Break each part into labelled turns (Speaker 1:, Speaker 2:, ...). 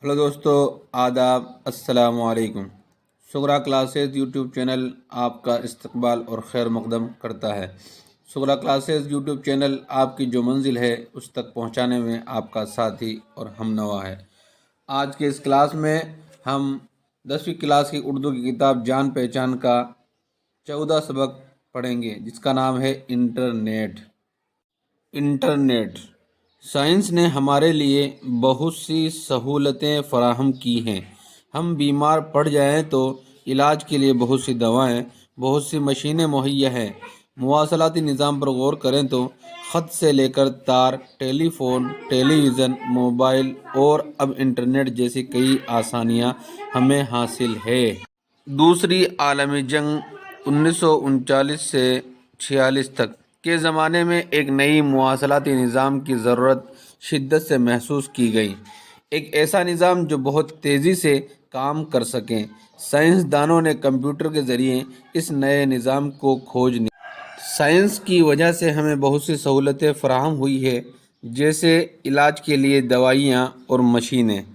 Speaker 1: Hello दोस्तों, आदाब, अस्सलाम वालेकुम। सुगरा क्लासेस यूट्यूब चैनल आपका इस्तकबाल और खैर मकदम करता है। सुगरा क्लासेस यूट्यूब चैनल आपकी जो मंजिल है उस तक पहुंचाने में आपका साथी और हमनवा है। आज के इस क्लास में हम 10वीं क्लास की उर्दू की किताब जान पहचान का 14 सबक पढ़ेंगे, जिसका नाम है इंटरनेट। इंटरनेट साइंस ने हमारे लिए बहुत सी सहूलतें फराहम की हैं। हम बीमार पड़ जाएं तो इलाज के लिए बहुत सी दवाएं, बहुत सी मशीनें मुहैया हैं। मवासलाती निज़ाम पर गौर करें तो ख़त से लेकर तार, टेलीफ़ोन, टेलीविज़न, मोबाइल और अब इंटरनेट जैसी कई आसानियां हमें हासिल है। दूसरी आलमी जंग 1939 से 46 तक के ज़माने में एक नई मवासलाती निज़ाम की ज़रूरत शिद्दत से महसूस की गई। एक ऐसा निज़ाम जो बहुत तेज़ी से काम कर सके। साइंसदानों ने कंप्यूटर के ज़रिए इस नए निज़ाम को खोज निकाला। साइंस की वजह से हमें बहुत सी सहूलतें फराहम हुई है, जैसे इलाज के लिए दवाइयाँ और मशीनें,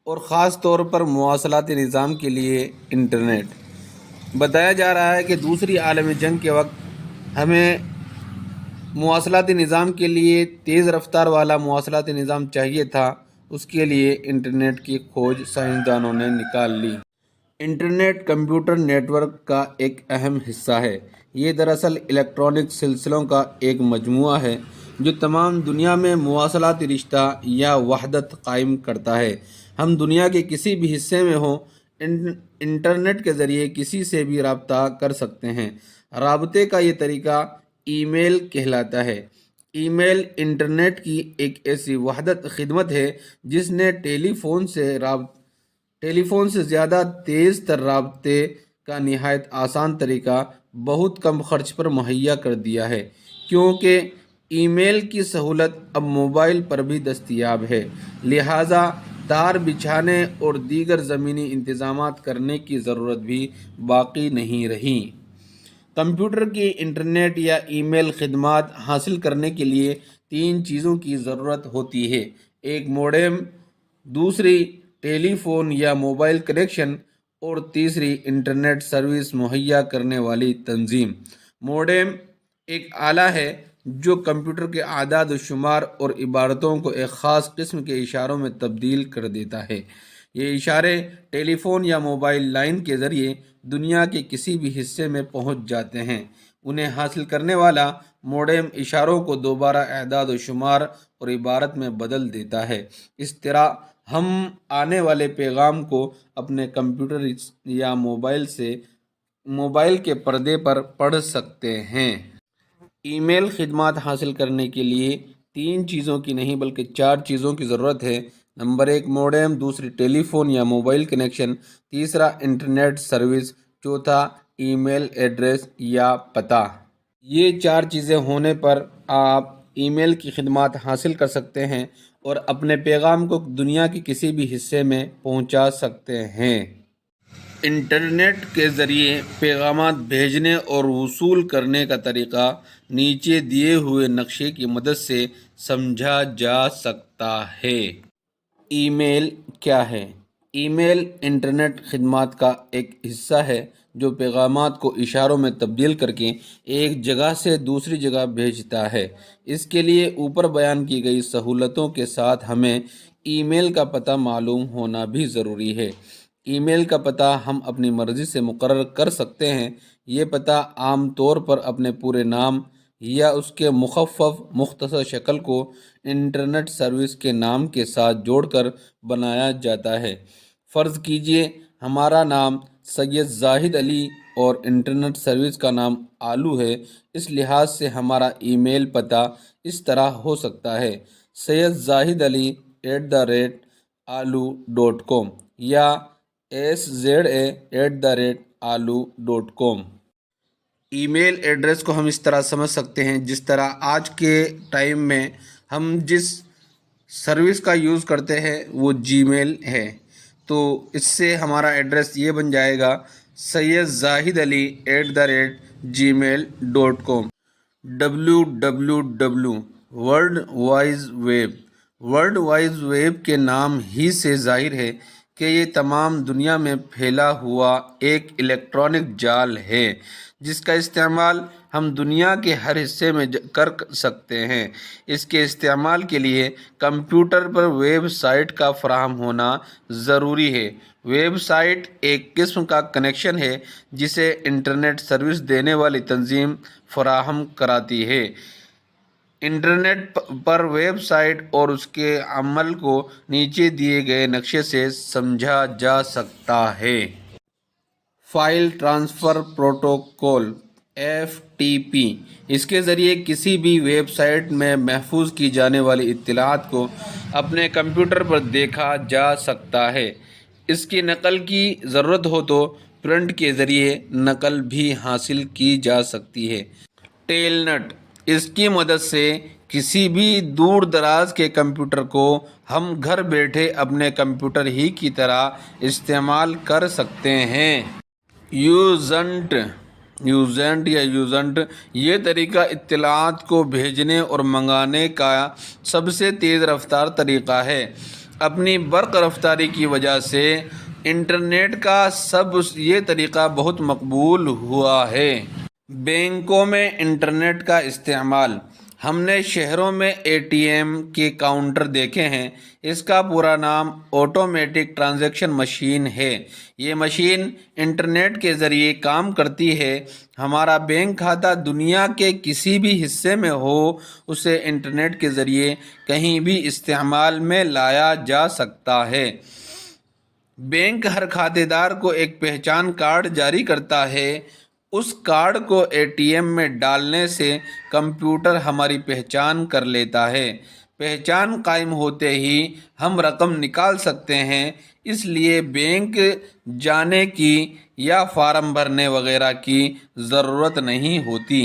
Speaker 1: और ख़ास तौर पर मवासलाती निज़ाम के लिए इंटरनेट। बताया जा रहा है कि दूसरी आलमी जंग के वक्त हमें मवासलाती निज़ाम के लिए तेज़ रफ्तार वाला मवासलाती निज़ाम चाहिए था। उसके लिए इंटरनेट की खोज साइंसदानों ने निकाल ली। इंटरनेट कंप्यूटर नेटवर्क का एक अहम हिस्सा है। ये दरअसल इलेक्ट्रॉनिक सिलसिलों का एक मजमूआ है जो तमाम दुनिया में मवासलाती रिश्ता या वहदत कायम करता है। हम दुनिया के किसी भी हिस्से में हों, इंटरनेट के ज़रिए किसी से भी रब्ता कर सकते हैं। राबते का ये तरीका ईमेल कहलाता है। ईमेल इंटरनेट की एक ऐसी वहदत खिदमत है जिसने टेलीफोन से ज़्यादा तेज़ तर राबते का निहायत आसान तरीका बहुत कम खर्च पर मुहैया कर दिया है, क्योंकि ईमेल की सहूलत अब मोबाइल पर भी दस्तयाब है। लिहाजा तार बिछाने और दीगर ज़मीनी इंतज़ामात करने की ज़रूरत भी बाकी नहीं रही। कंप्यूटर की इंटरनेट या ईमेल खिदमात हासिल करने के लिए तीन चीज़ों की ज़रूरत होती है: एक मोडेम, दूसरी टेलीफोन या मोबाइल कनेक्शन, और तीसरी इंटरनेट सर्विस मुहैया करने वाली तंजीम। मोडेम एक आला है जो कंप्यूटर के आदाद व शुमार और इबारतों को एक ख़ास किस्म के इशारों में तब्दील कर देता है। ये इशारे टेलीफोन या मोबाइल लाइन के ज़रिए दुनिया के किसी भी हिस्से में पहुंच जाते हैं। उन्हें हासिल करने वाला मोडेम इशारों को दोबारा एदाद व शुमार और इबारत में बदल देता है। इस तरह हम आने वाले पैगाम को अपने कंप्यूटर या मोबाइल के पर्दे पर पढ़ सकते हैं। ईमेल खिदमात हासिल करने के लिए तीन चीज़ों की नहीं बल्कि चार चीज़ों की ज़रूरत है। नंबर एक मोडेम, दूसरी टेलीफोन या मोबाइल कनेक्शन, तीसरा इंटरनेट सर्विस, चौथा ईमेल एड्रेस या पता। ये चार चीज़ें होने पर आप ईमेल की खिदमात हासिल कर सकते हैं और अपने पैगाम को दुनिया के किसी भी हिस्से में पहुंचा सकते हैं। इंटरनेट के ज़रिए पैगामात भेजने और वसूल करने का तरीक़ा नीचे दिए हुए नक्शे की मदद से समझा जा सकता है। ईमेल क्या है? ईमेल इंटरनेट खिदमात का एक हिस्सा है जो पैगामात को इशारों में तब्दील करके एक जगह से दूसरी जगह भेजता है। इसके लिए ऊपर बयान की गई सहूलतों के साथ हमें ईमेल का पता मालूम होना भी ज़रूरी है। ईमेल का पता हम अपनी मर्ज़ी से मुकर्रर कर सकते हैं। ये पता आम तौर पर अपने पूरे नाम या उसके मुखफ़्फ़फ़ मुख्तसर शक्ल को इंटरनेट सर्विस के नाम के साथ जोड़कर बनाया जाता है। फ़र्ज़ कीजिए हमारा नाम सैयद ज़ाहिद अली और इंटरनेट सर्विस का नाम आलू है। इस लिहाज से हमारा ईमेल पता इस तरह हो सकता है: sayyedzahidali@alu.com या SZA@alu.com। ईमेल एड्रेस को हम इस तरह समझ सकते हैं जिस तरह आज के टाइम में हम जिस सर्विस का यूज़ करते हैं वो जीमेल है, तो इससे हमारा एड्रेस ये बन जाएगा sayyedzahidali@gmail.com। www world wide web world wide web के नाम ही से जाहिर है कि ये तमाम दुनिया में फैला हुआ एक इलेक्ट्रॉनिक जाल है जिसका इस्तेमाल हम दुनिया के हर हिस्से में कर सकते हैं। इसके इस्तेमाल के लिए कंप्यूटर पर वेब साइट का फराहम होना ज़रूरी है। वेब साइट एक किस्म का कनेक्शन है जिसे इंटरनेट सर्विस देने वाली तंजीम फराहम कराती है। इंटरनेट पर वेब साइट और उसके अमल को नीचे दिए गए नक्शे से समझा जा सकता है। फाइल ट्रांसफ़र प्रोटोकॉल FTP, इसके ज़रिए किसी भी वेबसाइट में महफूज की जाने वाली इत्तलाआत को अपने कंप्यूटर पर देखा जा सकता है। इसकी नकल की ज़रूरत हो तो प्रिंट के ज़रिए नकल भी हासिल की जा सकती है। टेलनेट, इसकी मदद से किसी भी दूर दराज के कंप्यूटर को हम घर बैठे अपने कंप्यूटर ही की तरह इस्तेमाल कर सकते हैं। यूजेंट ये तरीका इत्तलाआत को भेजने और मंगाने का सबसे तेज़ रफ्तार तरीका है। अपनी बर्क रफ्तारी की वजह से इंटरनेट का ये तरीका बहुत मकबूल हुआ है। बैंकों में इंटरनेट का इस्तेमाल, हमने शहरों में ATM के काउंटर देखे हैं। इसका पूरा नाम ऑटोमेटिक ट्रांजैक्शन मशीन है। ये मशीन इंटरनेट के ज़रिए काम करती है। हमारा बैंक खाता दुनिया के किसी भी हिस्से में हो, उसे इंटरनेट के ज़रिए कहीं भी इस्तेमाल में लाया जा सकता है। बैंक हर खातेदार को एक पहचान कार्ड जारी करता है। उस कार्ड को ATM में डालने से कंप्यूटर हमारी पहचान कर लेता है। पहचान कायम होते ही हम रकम निकाल सकते हैं। इसलिए बैंक जाने की या फार्म भरने वगैरह की ज़रूरत नहीं होती।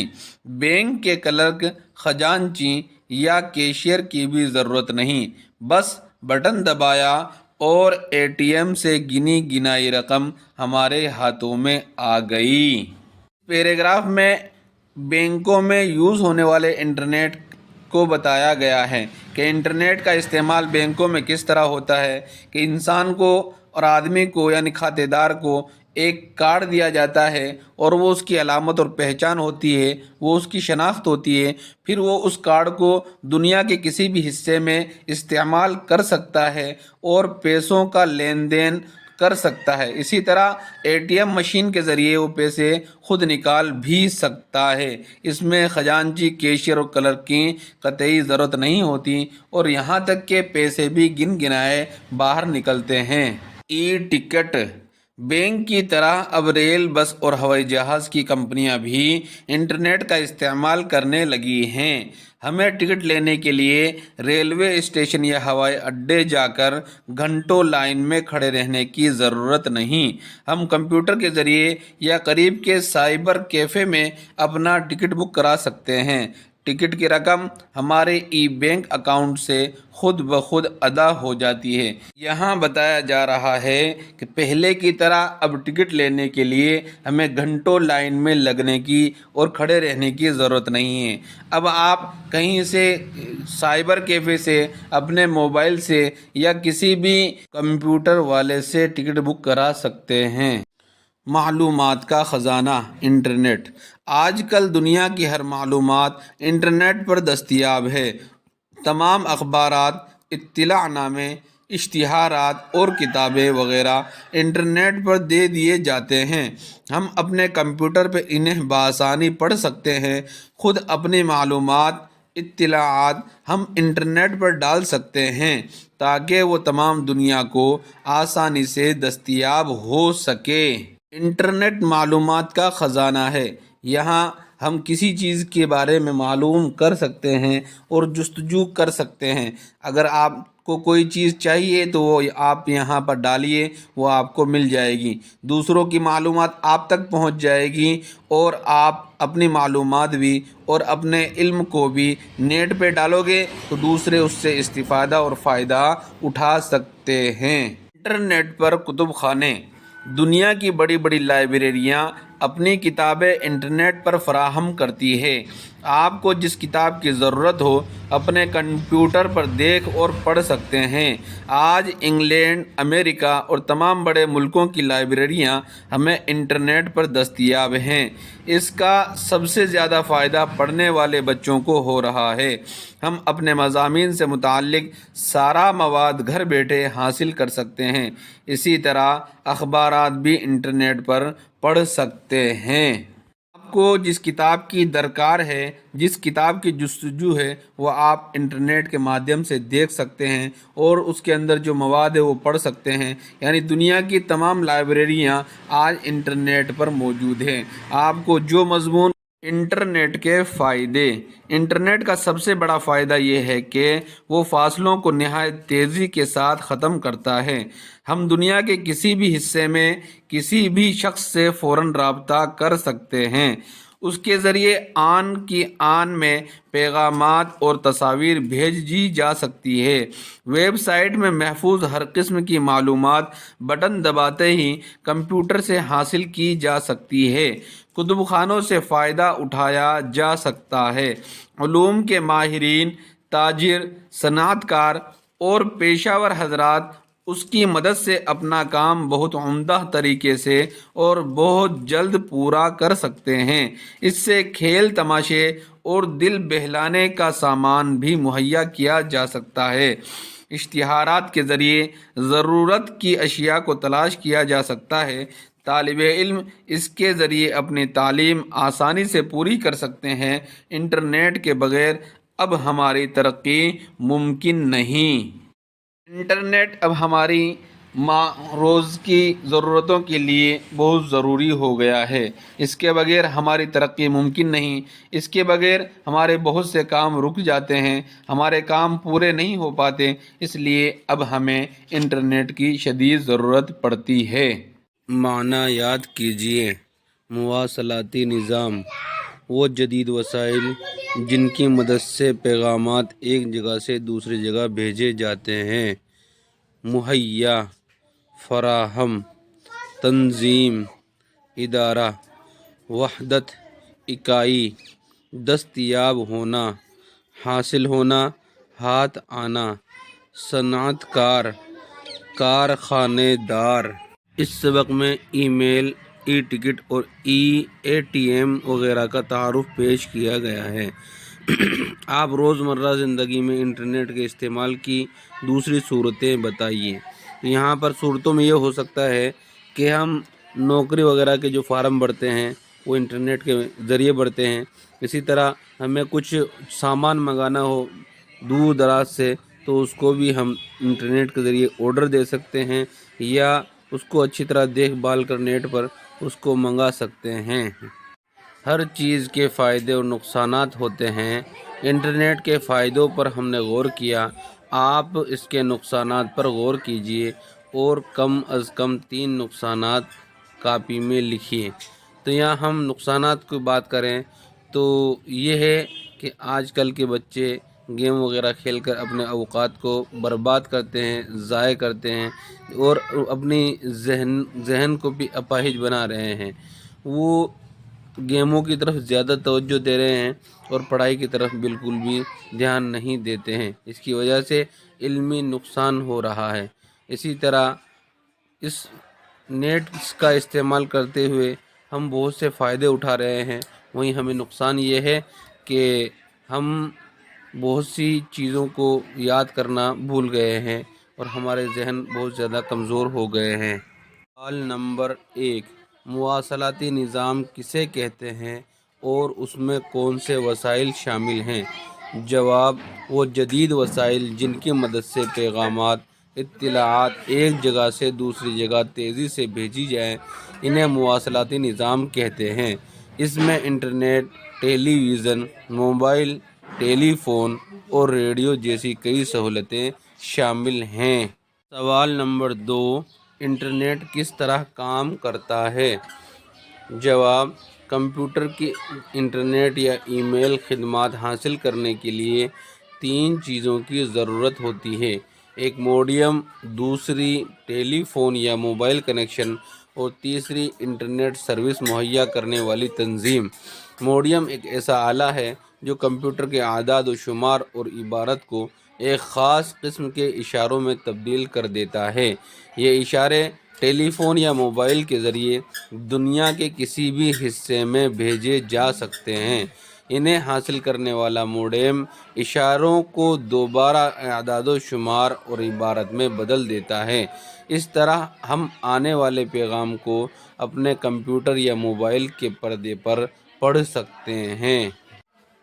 Speaker 1: बैंक के क्लर्क, खजांची या कैशियर की भी ज़रूरत नहीं। बस बटन दबाया और ATM से गिनी गिनाई रकम हमारे हाथों में आ गई। पैराग्राफ में बैंकों में यूज़ होने वाले इंटरनेट को बताया गया है कि इंटरनेट का इस्तेमाल बैंकों में किस तरह होता है कि इंसान को और आदमी को यानी खातेदार को एक कार्ड दिया जाता है और वो उसकी अलामत और पहचान होती है, वो उसकी शनाख्त होती है। फिर वो उस कार्ड को दुनिया के किसी भी हिस्से में इस्तेमाल कर सकता है और पैसों का लेन देन कर सकता है। इसी तरह ATM मशीन के ज़रिए वो पैसे खुद निकाल भी सकता है। इसमें खजांची, कैशियर और क्लर्क की कतई ज़रूरत नहीं होती और यहाँ तक के पैसे भी गिन गिनाए बाहर निकलते हैं। टिकट, बैंक की तरह अब रेल, बस और हवाई जहाज़ की कंपनियां भी इंटरनेट का इस्तेमाल करने लगी हैं। हमें टिकट लेने के लिए रेलवे स्टेशन या हवाई अड्डे जाकर घंटों लाइन में खड़े रहने की ज़रूरत नहीं। हम कंप्यूटर के ज़रिए या करीब के साइबर कैफ़े में अपना टिकट बुक करा सकते हैं। टिकट की रकम हमारे बैंक अकाउंट से खुद ब खुद अदा हो जाती है। यहाँ बताया जा रहा है कि पहले की तरह अब टिकट लेने के लिए हमें घंटों लाइन में लगने की और खड़े रहने की ज़रूरत नहीं है। अब आप कहीं से साइबर कैफ़े से अपने मोबाइल से या किसी भी कंप्यूटर वाले से टिकट बुक करा सकते हैं। मालूमात का ख़जाना इंटरनेट, आजकल दुनिया की हर मालूमात इंटरनेट पर दस्तयाब है। तमाम अखबारात, इत्तिलानामे, इश्तिहारात और किताबें वगैरह इंटरनेट पर दे दिए जाते हैं। हम अपने कंप्यूटर पर इन्हें बआसानी पढ़ सकते हैं। खुद अपनी मालूमात, इत्तिलाआत हम इंटरनेट पर डाल सकते हैं ताकि वो तमाम दुनिया को आसानी से दस्तयाब हो सके। इंटरनेट मालूमात का ख़जाना है। यहाँ हम किसी चीज़ के बारे में मालूम कर सकते हैं और जुस्तजू कर सकते हैं। अगर आपको कोई चीज़ चाहिए तो वो आप यहाँ पर डालिए, वो आपको मिल जाएगी। दूसरों की मालूमात आप तक पहुँच जाएगी और आप अपनी मालूमात भी और अपने इल्म को भी नेट पे डालोगे तो दूसरे उससे इस्तिफ़ादा और फ़ायदा उठा सकते हैं। इंटरनेट पर कुतुब खाने, दुनिया की बड़ी बड़ी लाइब्रेरियाँ اپنی کتابیں انٹرنیٹ پر فراہم کرتی ہے۔ آپ کو جس کتاب کی ضرورت ہو اپنے کمپیوٹر پر دیکھ اور پڑھ سکتے ہیں۔ آج انگلینڈ، امریکہ اور تمام بڑے ملکوں کی لائبریریاں ہمیں انٹرنیٹ پر دستیاب ہیں۔ اس کا سب سے زیادہ فائدہ پڑھنے والے بچوں کو ہو رہا ہے۔ ہم اپنے مضامین سے متعلق سارا مواد گھر بیٹھے حاصل کر سکتے ہیں۔ اسی طرح اخبارات بھی انٹرنیٹ پر پڑھ سکتے ہیں۔ آپ کو جس کتاب کی درکار ہے، جس کتاب کی جستجو ہے، وہ آپ انٹرنیٹ کے مادھیم سے دیکھ سکتے ہیں اور اس کے اندر جو مواد ہے وہ پڑھ سکتے ہیں۔ یعنی دنیا کی تمام لائبریریاں آج انٹرنیٹ پر موجود ہیں۔ آپ کو جو مضمون انٹرنیٹ کے فائدے، انٹرنیٹ کا سب سے بڑا فائدہ یہ ہے کہ وہ فاصلوں کو نہایت تیزی کے ساتھ ختم کرتا ہے۔ ہم دنیا کے کسی بھی حصے میں کسی بھی شخص سے فوراً رابطہ کر سکتے ہیں۔ اس کے ذریعے آن کی آن میں پیغامات اور تصاویر بھیجی جا سکتی ہے۔ ویب سائٹ میں محفوظ ہر قسم کی معلومات بٹن دباتے ہی کمپیوٹر سے حاصل کی جا سکتی ہے۔ کتب خانوں سے فائدہ اٹھایا جا سکتا ہے۔ علوم کے ماہرین، تاجر، صنعت کار اور پیشہ ور حضرات اس کی مدد سے اپنا کام بہت عمدہ طریقے سے اور بہت جلد پورا کر سکتے ہیں۔ اس سے کھیل تماشے اور دل بہلانے کا سامان بھی مہیا کیا جا سکتا ہے۔ اشتہارات کے ذریعے ضرورت کی اشیاء کو تلاش کیا جا سکتا ہے۔ طالب علم اس کے ذریعے اپنی تعلیم آسانی سے پوری کر سکتے ہیں۔ انٹرنیٹ کے بغیر اب ہماری ترقی ممکن نہیں۔ انٹرنیٹ اب ہماری روز کی ضرورتوں کے لیے بہت ضروری ہو گیا ہے۔ اس کے بغیر ہماری ترقی ممکن نہیں۔ اس کے بغیر ہمارے بہت سے کام رک جاتے ہیں، ہمارے کام پورے نہیں ہو پاتے۔ اس لیے اب ہمیں انٹرنیٹ کی شدید ضرورت پڑتی ہے۔
Speaker 2: معنی یاد کیجیے۔ مواصلاتی نظام وہ جدید وسائل جن کی مدد سے پیغامات ایک جگہ سے دوسری جگہ بھیجے جاتے ہیں۔ مہیا، فراہم، تنظیم، ادارہ، وحدت، اکائی، دستیاب ہونا، حاصل ہونا، ہاتھ آنا، صنعت کار، کارخانے دار۔ اس سبق میں ای میل، ای ٹکٹ اور اے ٹی ایم وغیرہ کا تعارف پیش کیا گیا ہے۔ آپ روزمرہ زندگی میں انٹرنیٹ کے استعمال کی دوسری صورتیں بتائیے۔ یہاں پر صورتوں میں یہ ہو سکتا ہے کہ ہم نوکری وغیرہ کے جو فارم بھرتے ہیں وہ انٹرنیٹ کے ذریعے بھرتے ہیں۔ اسی طرح ہمیں کچھ سامان منگانا ہو دور دراز سے تو اس کو بھی ہم انٹرنیٹ کے ذریعے آرڈر دے سکتے ہیں یا اس کو اچھی طرح دیکھ بھال کر نیٹ پر اس کو منگا سکتے ہیں۔ ہر چیز کے فائدے اور نقصانات ہوتے ہیں۔ انٹرنیٹ کے فائدوں پر ہم نے غور کیا، آپ اس کے نقصانات پر غور کیجئے اور کم از کم 3 نقصانات کاپی میں لکھیے۔ تو یہاں ہم نقصانات کی بات کریں تو یہ ہے کہ آج کل کے بچے گیم وغیرہ کھیل کر اپنے اوقات کو برباد کرتے ہیں، ضائع کرتے ہیں اور اپنی ذہن کو بھی اپاہج بنا رہے ہیں۔ وہ گیموں کی طرف زیادہ توجہ دے رہے ہیں اور پڑھائی کی طرف بالکل بھی دھیان نہیں دیتے ہیں۔ اس کی وجہ سے علمی نقصان ہو رہا ہے۔ اسی طرح اس نیٹ کا استعمال کرتے ہوئے ہم بہت سے فائدے اٹھا رہے ہیں، وہیں ہمیں نقصان یہ ہے کہ ہم بہت سی چیزوں کو یاد کرنا بھول گئے ہیں اور ہمارے ذہن بہت زیادہ کمزور ہو گئے ہیں۔ سوال نمبر 1، مواصلاتی نظام کسے کہتے ہیں اور اس میں کون سے وسائل شامل ہیں؟ جواب، وہ جدید وسائل جن کی مدد سے پیغامات، اطلاعات ایک جگہ سے دوسری جگہ تیزی سے بھیجی جائیں، انہیں مواصلاتی نظام کہتے ہیں۔ اس میں انٹرنیٹ، ٹیلی ویژن، موبائل، ٹیلی فون اور ریڈیو جیسی کئی سہولتیں شامل ہیں۔ سوال نمبر 2، انٹرنیٹ کس طرح کام کرتا ہے؟ جواب، کمپیوٹر کی انٹرنیٹ یا ای میل خدمات حاصل کرنے کے لیے 3 چیزوں کی ضرورت ہوتی ہے: ایک موڈیم، دوسری ٹیلی فون یا موبائل کنیکشن اور تیسری انٹرنیٹ سروس مہیا کرنے والی تنظیم۔ موڈیم ایک ایسا آلہ ہے جو کمپیوٹر کے اعداد و شمار اور عبارت کو ایک خاص قسم کے اشاروں میں تبدیل کر دیتا ہے۔ یہ اشارے ٹیلی فون یا موبائل کے ذریعے دنیا کے کسی بھی حصے میں بھیجے جا سکتے ہیں۔ انہیں حاصل کرنے والا موڈیم اشاروں کو دوبارہ اعداد و شمار اور عبارت میں بدل دیتا ہے۔ اس طرح ہم آنے والے پیغام کو اپنے کمپیوٹر یا موبائل کے پردے پر پڑھ سکتے ہیں۔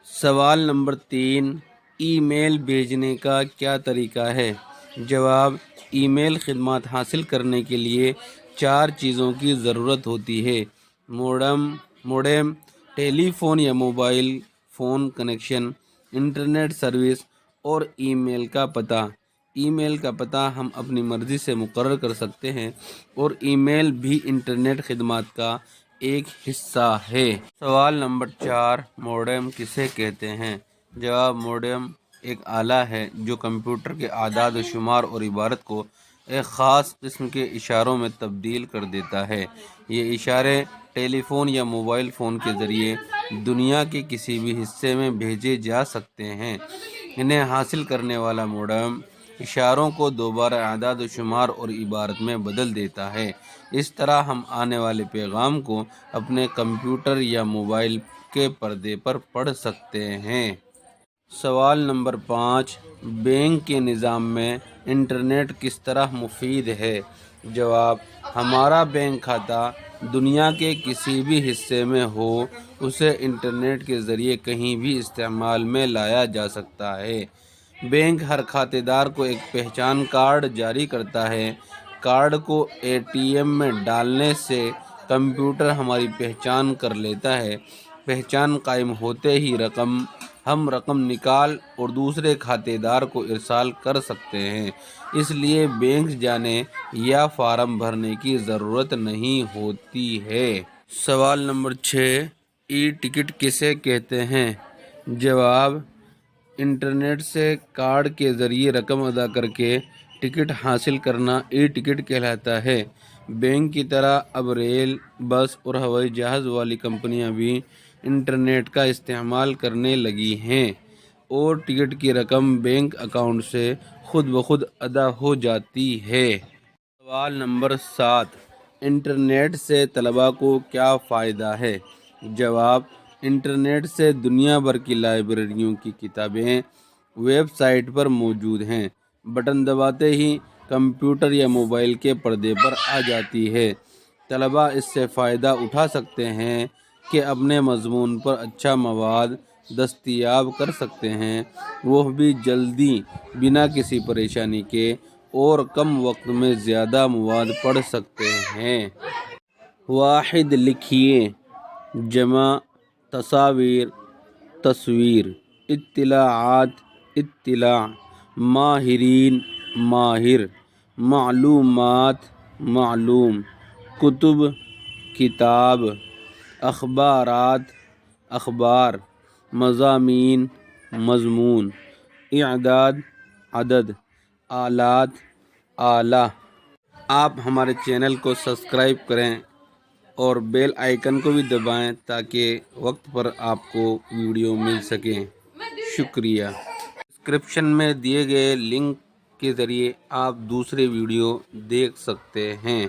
Speaker 2: سوال نمبر 3، ای میل بھیجنے کا کیا طریقہ ہے؟ جواب، ای میل خدمات حاصل کرنے کے لیے 4 چیزوں کی ضرورت ہوتی ہے: موڈیم، ٹیلی فون یا mobile phone connection, internet service اور ای میل کا پتہ۔ ای میل کا پتہ ہم اپنی مرضی سے مقرر کر سکتے ہیں اور ای میل بھی انٹرنیٹ خدمات کا ایک حصہ ہے۔ سوال نمبر 4، موڈیم کسے کہتے ہیں؟ جواب، موڈیم ایک آلہ ہے جو کمپیوٹر کے اعداد و شمار اور عبارت کو ایک خاص قسم کے اشاروں میں تبدیل کر دیتا ہے۔ یہ اشارے ٹیلی فون یا موبائل فون کے ذریعے دنیا کے کسی بھی حصے میں بھیجے جا سکتے ہیں۔ انہیں حاصل کرنے والا موڈیم اشاروں کو دوبارہ اعداد و شمار اور عبارت میں بدل دیتا ہے۔ اس طرح ہم آنے والے پیغام کو اپنے کمپیوٹر یا موبائل کے پردے پر پڑھ سکتے ہیں۔ سوال نمبر 5، بینک کے نظام میں انٹرنیٹ کس طرح مفید ہے؟ جواب، ہمارا بینک کھاتہ دنیا کے کسی بھی حصے میں ہو، اسے انٹرنیٹ کے ذریعے کہیں بھی استعمال میں لایا جا سکتا ہے۔ بینک ہر کھاتے دار کو ایک پہچان کارڈ جاری کرتا ہے۔ کارڈ کو اے ٹی ایم میں ڈالنے سے کمپیوٹر ہماری پہچان کر لیتا ہے۔ پہچان قائم ہوتے ہی ہم رقم نکال اور دوسرے کھاتے دار کو ارسال کر سکتے ہیں۔ اس لیے بینک جانے یا فارم بھرنے کی ضرورت نہیں ہوتی ہے۔ سوال نمبر 6، ای ٹکٹ کسے کہتے ہیں؟ جواب، انٹرنیٹ سے کارڈ کے ذریعے رقم ادا کر کے ٹکٹ حاصل کرنا ای ٹکٹ کہلاتا ہے۔ بینک کی طرح اب ریل، بس اور ہوائی جہاز والی کمپنیاں بھی انٹرنیٹ کا استعمال کرنے لگی ہیں اور ٹکٹ کی رقم بینک اکاؤنٹ سے خود بخود ادا ہو جاتی ہے۔ سوال نمبر 7، انٹرنیٹ سے طلباء کو کیا فائدہ ہے؟ جواب، انٹرنیٹ سے دنیا بھر کی لائبریریوں کی کتابیں ویب سائٹ پر موجود ہیں۔ بٹن دباتے ہی کمپیوٹر یا موبائل کے پردے پر آ جاتی ہے۔ طلباء اس سے فائدہ اٹھا سکتے ہیں کہ اپنے مضمون پر اچھا مواد دستیاب کر سکتے ہیں، وہ بھی جلدی، بنا کسی پریشانی کے اور کم وقت میں زیادہ مواد پڑھ سکتے ہیں۔ واحد لکھیے، جمع تصاویر، تصویر، اطلاعات، اطلاع، ماہرین، ماہر، معلومات، معلوم، کتب، کتاب، اخبارات، اخبار، مضامین، مضمون، اعداد، عدد، آلات، آلہ۔ آپ ہمارے چینل کو سبسکرائب کریں اور بیل آئیکن کو بھی دبائیں تاکہ وقت پر آپ کو ویڈیو مل سکیں۔ شکریہ۔ ڈسکرپشن میں دیے گئے لنک کے ذریعے آپ دوسرے ویڈیو دیکھ سکتے ہیں۔